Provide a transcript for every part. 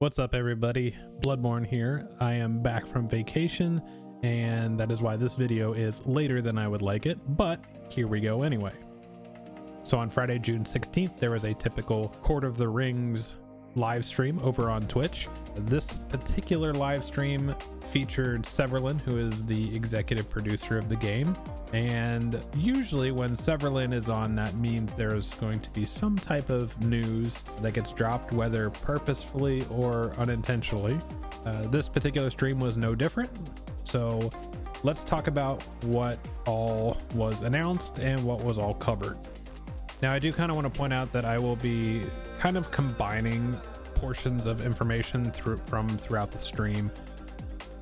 What's up, everybody? Bloodborne here. I am back from vacation, and that is why this video is later than I would like it, but here we go anyway. So on Friday, June 16th, there was a typical Court of the Rings live stream over on Twitch. This particular live stream featured Severlin, who is the executive producer of the game. And usually when Severlin is on, that means there's going to be some type of news that gets dropped, whether purposefully or unintentionally. This particular stream was no different. So let's talk about what all was announced and what was all covered. Now, I do kind of want to point out that I will be kind of combining portions of information throughout the stream.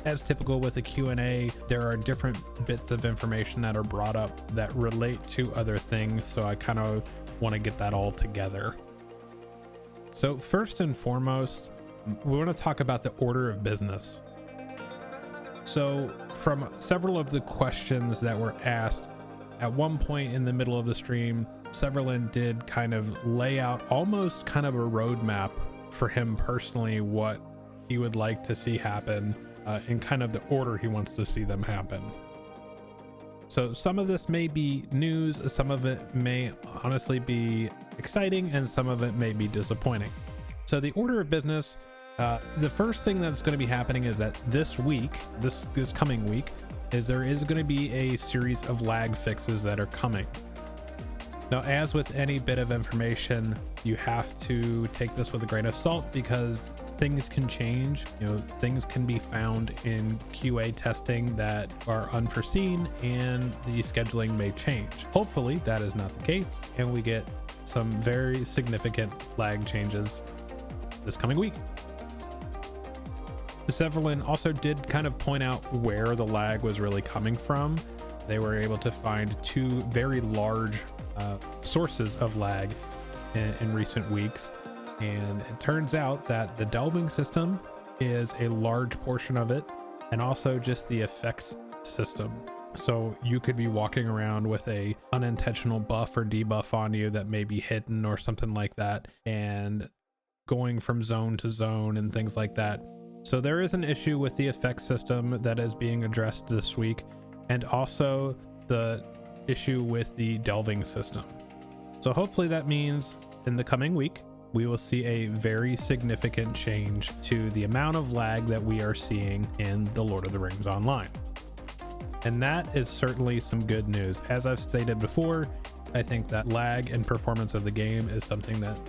As typical with a Q&A, there are different bits of information that are brought up that relate to other things, so I kind of want to get that all together. So first and foremost, we want to talk about the order of business. So from several of the questions that were asked, at one point in the middle of the stream, Severlin did kind of lay out almost kind of a roadmap for him personally, what he would like to see happen in kind of the order he wants to see them happen. So some of this may be news, some of it may honestly be exciting, and some of it may be disappointing. So the order of business, the first thing that's going to be happening is that this week, this coming week, is there is going to be a series of lag fixes that are coming. Now, as with any bit of information, you have to take this with a grain of salt because things can change. Things can be found in QA testing that are unforeseen, and the scheduling may change. Hopefully that is not the case, and we get some very significant lag changes this coming week. Severlin also did kind of point out where the lag was really coming from. They were able to find two very large sources of lag in recent weeks, and it turns out that the delving system is a large portion of it, and also just the effects system. So you could be walking around with a unintentional buff or debuff on you that may be hidden or something like that, and going from zone to zone and things like that. So there is an issue with the effects system that is being addressed this week, and also the issue with the delving system. So hopefully that means in the coming week we will see a very significant change to the amount of lag that we are seeing in the Lord of the Rings Online. And that is certainly some good news. As I've stated before, I think that lag and performance of the game is something that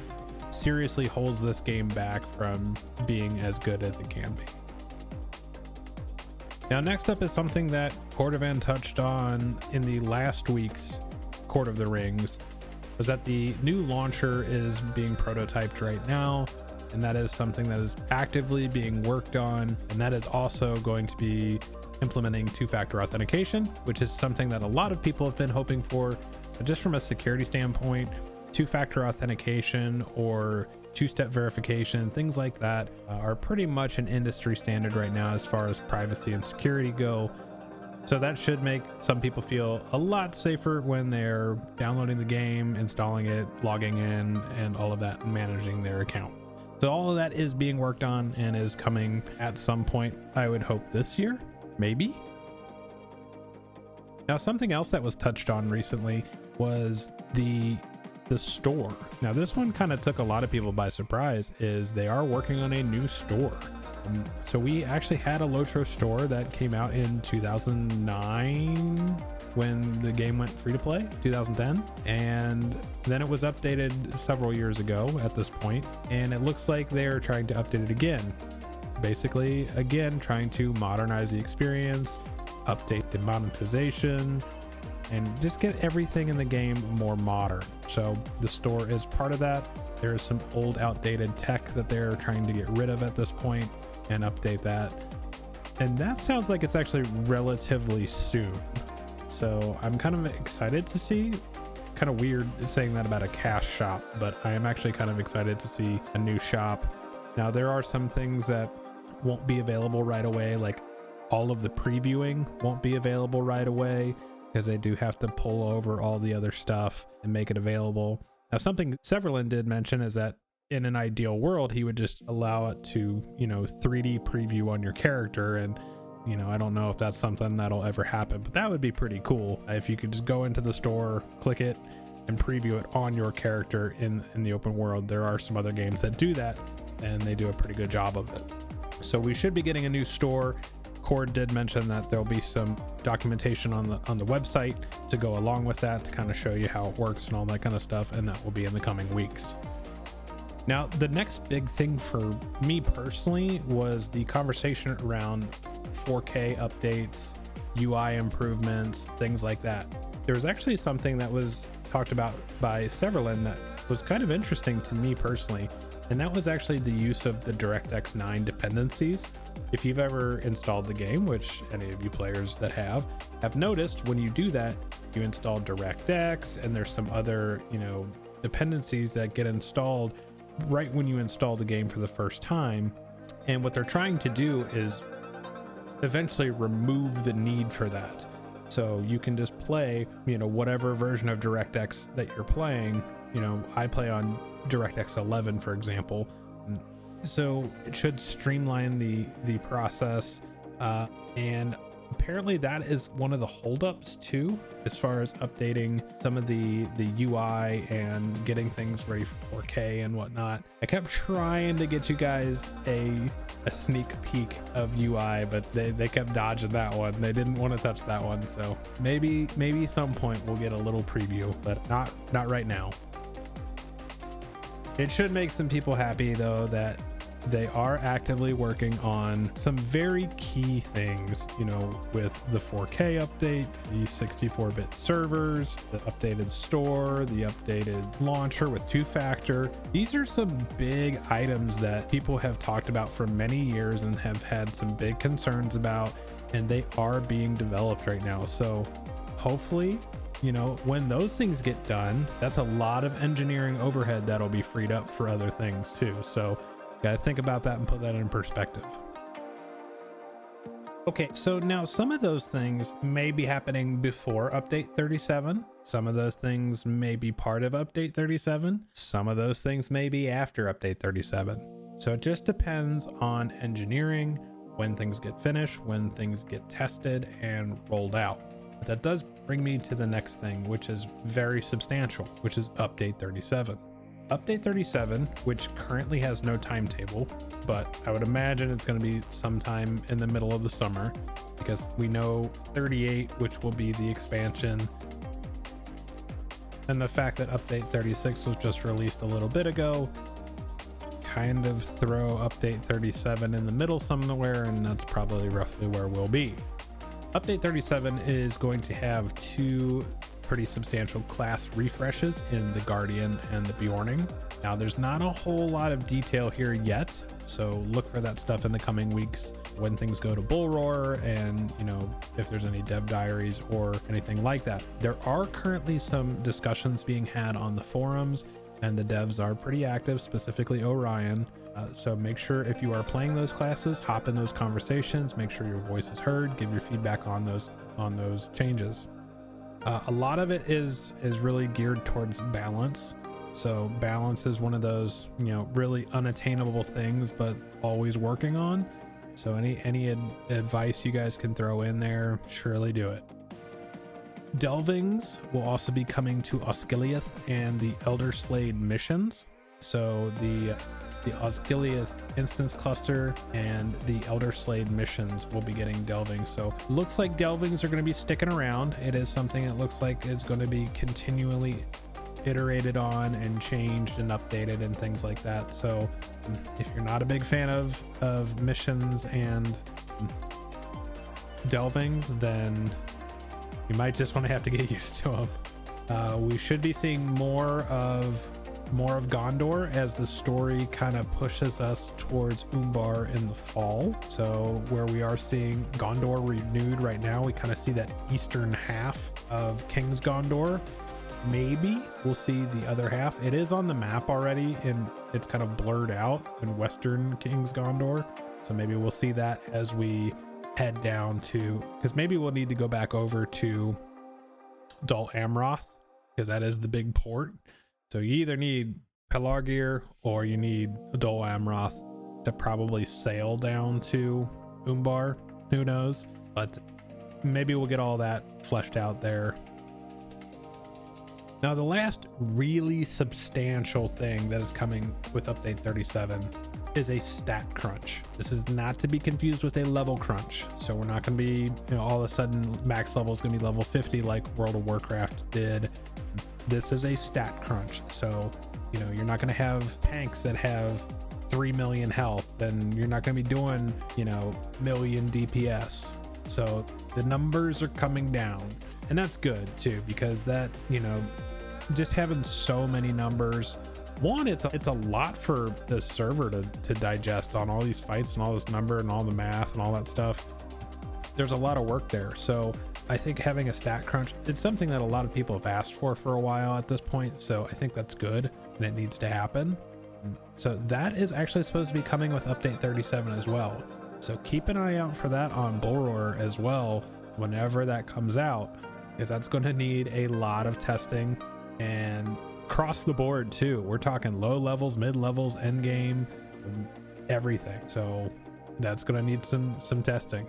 seriously holds this game back from being as good as it can be. Now, next up is something that Cordovan touched on in the last week's Court of the Rings, was that the new launcher is being prototyped right now, and that is something that is actively being worked on, and that is also going to be implementing two-factor authentication, which is something that a lot of people have been hoping for. But just from a security standpoint, two-factor authentication or two-step verification, things like that are pretty much an industry standard right now as far as privacy and security go. So that should make some people feel a lot safer when they're downloading the game, installing it, logging in, and all of that, and managing their account. So all of that is being worked on and is coming at some point, I would hope this year, maybe. Now, something else that was touched on recently was the store. Now, this one kind of took a lot of people by surprise, is they are working on a new store. So we actually had a LOTRO store that came out in 2009 when the game went free to play, 2010, and then it was updated several years ago at this point, and it looks like they're trying to update it again. Basically, again, trying to modernize the experience, update the monetization, and just get everything in the game more modern. So the store is part of that. There is some old outdated tech that they're trying to get rid of at this point and update that. And that sounds like it's actually relatively soon. So I'm kind of excited to see. Kind of weird saying that about a cash shop, but I am actually kind of excited to see a new shop. Now, there are some things that won't be available right away, like all of the previewing won't be available right away, because they do have to pull over all the other stuff and make it available. Now, something Severlin did mention is that in an ideal world, he would just allow it to, you know, 3D preview on your character. And, you know, I don't know if that's something that'll ever happen, but that would be pretty cool if you could just go into the store, click it, and preview it on your character in the open world. There are some other games that do that, and they do a pretty good job of it. So we should be getting a new store. Cord did mention that there'll be some documentation on the website to go along with that, to kind of show you how it works and all that kind of stuff, and that will be in the coming weeks. Now, the next big thing for me personally was the conversation around 4K updates, UI improvements, things like that. There was actually something that was talked about by Severlin that was kind of interesting to me personally, and that was actually the use of the DirectX9 dependencies. If you've ever installed the game, which any of you players that have noticed, when you do that, you install DirectX, and there's some other, you know, dependencies that get installed right when you install the game for the first time. And what they're trying to do is eventually remove the need for that. So you can just play, you know, whatever version of DirectX that you're playing. You know, I play on DirectX 11, for example. So it should streamline the process. And apparently that is one of the holdups too, as far as updating some of the UI and getting things ready for 4K and whatnot. I kept trying to get you guys a sneak peek of UI, but they kept dodging that one. They didn't want to touch that one. So maybe some point we'll get a little preview, but not right now. It should make some people happy though that they are actively working on some very key things, you know, with the 4K update, the 64-bit servers, the updated store, the updated launcher with 2-factor. These are some big items that people have talked about for many years and have had some big concerns about, and they are being developed right now. So hopefully, you know, when those things get done, that's a lot of engineering overhead that'll be freed up for other things too. So gotta think about that and put that in perspective. Okay, so now some of those things may be happening before update 37. Some of those things may be part of update 37. Some of those things may be after update 37. So it just depends on engineering, when things get finished, when things get tested and rolled out. But that does bring me to the next thing, which is very substantial, which is update 37. Update 37, which currently has no timetable, but I would imagine it's going to be sometime in the middle of the summer, because we know 38, which will be the expansion, and the fact that update 36 was just released a little bit ago kind of throw update 37 in the middle somewhere, and that's probably roughly where we'll be. Update 37 is going to have 2 pretty substantial class refreshes in the Guardian and the Bjorning. Now there's not a whole lot of detail here yet, so look for that stuff in the coming weeks when things go to Bull Roar, and you know, if there's any dev diaries or anything like that. There are currently some discussions being had on the forums, and the devs are pretty active, specifically Orion. So make sure if you are playing those classes, hop in those conversations, make sure your voice is heard, give your feedback on those changes. A lot of it is really geared towards balance. So balance is one of those, you know, really unattainable things, but always working on. So any advice you guys can throw in there, surely do it. Delvings will also be coming to Osgiliath and the Elder Slade missions. So the Osgiliath instance cluster and the Elder Slade missions will be getting Delvings. So looks like Delvings are going to be sticking around. It is something that looks like it's going to be continually iterated on and changed and updated and things like that. So if you're not a big fan of missions and Delvings, then you might just want to have to get used to them. We should be seeing more of Gondor as the story kind of pushes us towards Umbar in the fall. So where we are seeing Gondor renewed right now, we kind of see that eastern half of King's Gondor. Maybe we'll see the other half. It is on the map already, and it's kind of blurred out in western King's Gondor. So maybe we'll see that as we head down to, because maybe we'll need to go back over to Dol Amroth, because that is the big port. So you either need Pelargir, or you need Dol Amroth to probably sail down to Umbar. Who knows? But maybe we'll get all that fleshed out there. Now, the last really substantial thing that is coming with update 37 is a stat crunch. This is not to be confused with a level crunch. So we're not going to be, all of a sudden max level is going to be level 50 like World of Warcraft did. This is a stat crunch. So, you're not going to have tanks that have 3 million health, and you're not going to be doing, million DPS. So the numbers are coming down, and that's good too, because that, just having so many numbers, one, it's a lot for the server to digest on all these fights and all this number and all the math and all that stuff. There's a lot of work there. So I think having a stat crunch, it's something that a lot of people have asked for a while at this point. So I think that's good, and it needs to happen. So that is actually supposed to be coming with update 37 as well. So keep an eye out for that on Bullroar as well whenever that comes out, because that's going to need a lot of testing and across the board too. We're talking low levels, mid levels, end game, everything. So that's going to need some testing.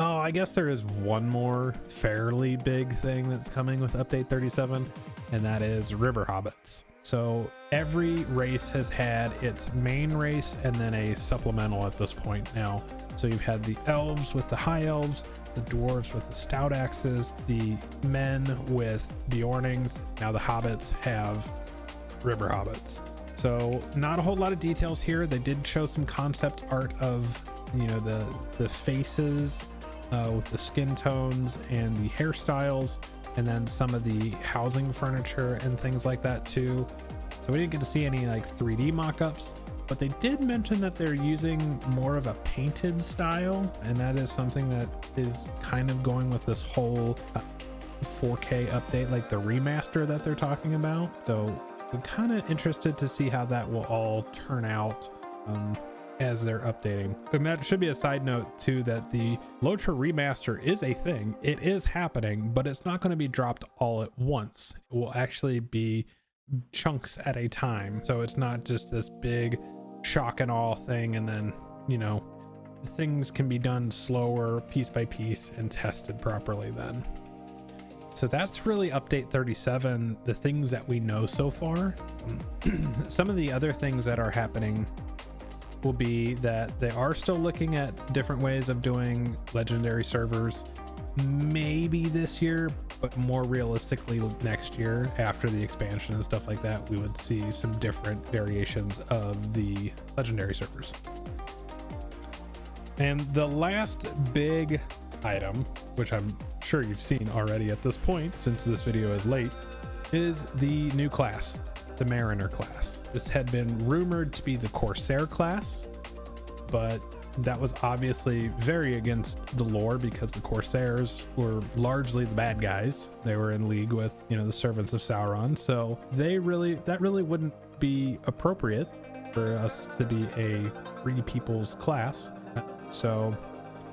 Oh, I guess there is one more fairly big thing that's coming with update 37, and that is river hobbits. So every race has had its main race and then a supplemental at this point now. So you've had the elves with the high elves, the dwarves with the stout axes, the men with the Ornings. Now the hobbits have river hobbits. So not a whole lot of details here. They did show some concept art of, the faces with the skin tones and the hairstyles, and then some of the housing furniture and things like that too. So we didn't get to see any like 3D mock-ups, but they did mention that they're using more of a painted style, and that is something that is kind of going with this whole 4K update, like the remaster that they're talking about. So I'm kind of interested to see how that will all turn out as they're updating. And that should be a side note too, that the LOTRO remaster is a thing. It is happening, but it's not going to be dropped all at once. It will actually be chunks at a time. So it's not just this big shock and awe thing, and then, things can be done slower, piece by piece, and tested properly then. So that's really update 37, the things that we know so far. Some of the other things that are happening will be that they are still looking at different ways of doing legendary servers, maybe this year, but more realistically next year after the expansion and stuff like that. We would see some different variations of the legendary servers. And the last big item, which I'm sure you've seen already at this point since this video is late, is the new class, the Mariner class. This had been rumored to be the Corsair class, but that was obviously very against the lore because the Corsairs were largely the bad guys. They were in league with, the servants of Sauron. So that really wouldn't be appropriate for us to be a free people's class. So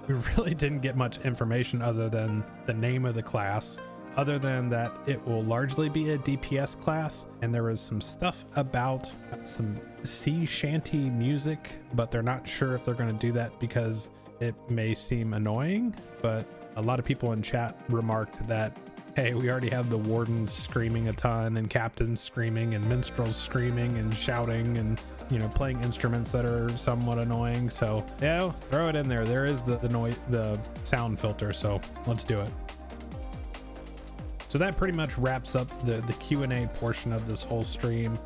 we really didn't get much information other than the name of the class, other than that it will largely be a DPS class. And there was some stuff about some sea shanty music, but they're not sure if they're going to do that because it may seem annoying. But a lot of people in chat remarked that, hey, we already have the wardens screaming a ton, and captains screaming, and minstrels screaming and shouting, and playing instruments that are somewhat annoying. So throw it in there. There is the noise, the sound filter, so let's do it. So that pretty much wraps up the Q&A portion of this whole stream.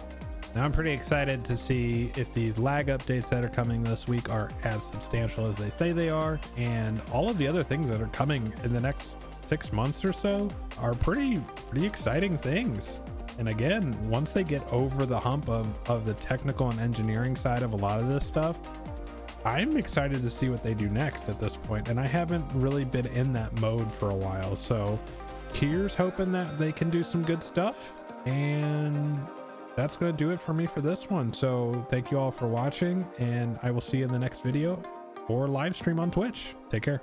Now I'm pretty excited to see if these lag updates that are coming this week are as substantial as they say they are, and all of the other things that are coming in the next 6 months or so are pretty exciting things. And again, once they get over the hump of the technical and engineering side of a lot of this stuff, I'm excited to see what they do next at this point. And I haven't really been in that mode for a while. So here's hoping that they can do some good stuff. And that's going to do it for me for this one. So thank you all for watching, and I will see you in the next video or live stream on Twitch. Take care.